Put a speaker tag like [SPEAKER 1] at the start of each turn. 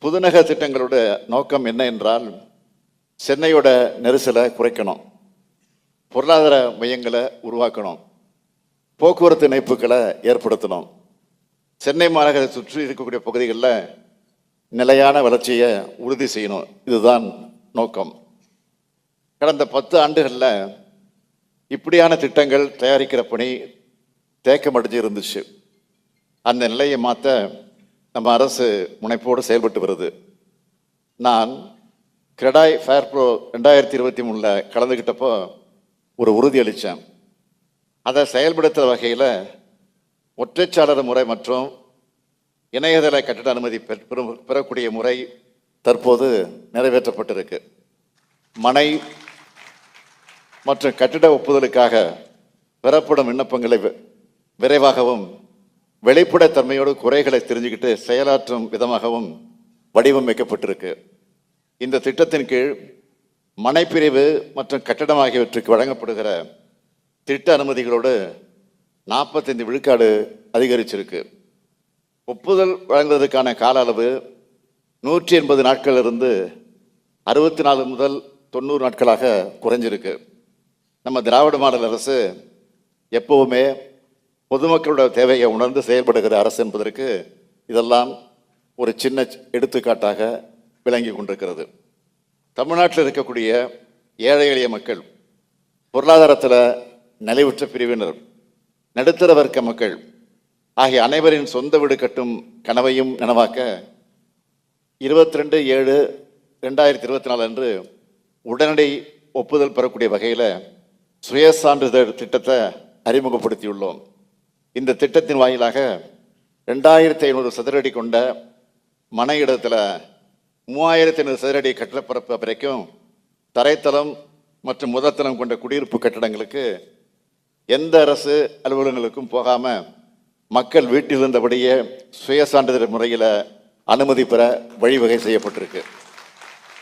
[SPEAKER 1] புதுநகர் திட்டங்களோட நோக்கம் என்ன என்றால், சென்னையோட நெரிசலை குறைக்கணும், பொருளாதார மையங்களை உருவாக்கணும், போக்குவரத்து இணைப்புகளை ஏற்படுத்தணும், சென்னை மாநகரை சுற்றி இருக்கக்கூடிய பகுதிகளில் நிலையான வளர்ச்சியை உறுதி செய்யணும். இதுதான் நோக்கம். கடந்த 10 ஆண்டுகளில் இப்படியான திட்டங்கள் தயாரிக்கிற பணி தேக்கமடைஞ்சு இருந்துச்சு. அந்த நிலையை மாற்ற நம்ம அரசு முனைப்போடு செயல்பட்டு வருது. நான் கிரெடாய் ஃபேர் ப்ரோ 2023 கலந்துக்கிட்டப்போ ஒரு உறுதி அளித்தேன். அதை செயல்படுத்துகிற வகையில் ஒற்றைச்சாளர் முறை மற்றும் இணையதள கட்டட அனுமதி பெறக்கூடிய முறை தற்போது நிறைவேற்றப்பட்டிருக்கு. மனை மற்றும் கட்டிட ஒப்புதலுக்காக பெறப்படும் விண்ணப்பங்களை விரைவாகவும் வெளிப்படைத்தன்மையோடு குறைகளை தெரிஞ்சுக்கிட்டு செயலாற்றும் விதமாகவும் வடிவமைக்கப்பட்டிருக்கு. இந்த திட்டத்தின் கீழ் மனைப்பிரிவு மற்றும் கட்டடம் ஆகியவற்றுக்கு வழங்கப்படுகிற திட்ட அனுமதிகளோடு 45 விழுக்காடு அதிகரிச்சிருக்கு. ஒப்புதல் வழங்குவதற்கான கால அளவு 180 நாட்களிலிருந்து 64 முதல் 90 நாட்களாக குறைஞ்சிருக்கு. நம்ம திராவிட மாடல் அரசு எப்பவுமே பொதுமக்களோட தேவையை உணர்ந்து செயல்படுகிற அரசு என்பதற்கு இதெல்லாம் ஒரு சின்ன எடுத்துக்காட்டாக விளங்கி கொண்டிருக்கிறது. தமிழ்நாட்டில் இருக்கக்கூடிய ஏழை எளிய மக்கள், பொருளாதாரத்தில் நலிவுற்ற பிரிவினர், நடுத்தர வர்க்க மக்கள் ஆகிய அனைவரின் சொந்த வீடு கட்டும் கனவையும் நனவாக்க 22/7/2024 அன்று உடனடி ஒப்புதல் பெறக்கூடிய வகையில் சுயசான்றிதழ் திட்டத்தை அறிமுகப்படுத்தியுள்ளோம். இந்த திட்டத்தின் வாயிலாக 2500 சதுரடி கொண்ட மனை இடத்துல 3500 சதுரடி கட்டடப்பரப்பு வரைக்கும் தரைத்தளம் மற்றும் முதற்தளம் கொண்ட குடியிருப்பு கட்டடங்களுக்கு எந்த அரசு அலுவலகங்களுக்கும் போகாம மக்கள் வீட்டில் இருந்தபடியே சுயசான்றிதழ் முறையில் அனுமதி பெற வழிவகை செய்யப்பட்டிருக்கு.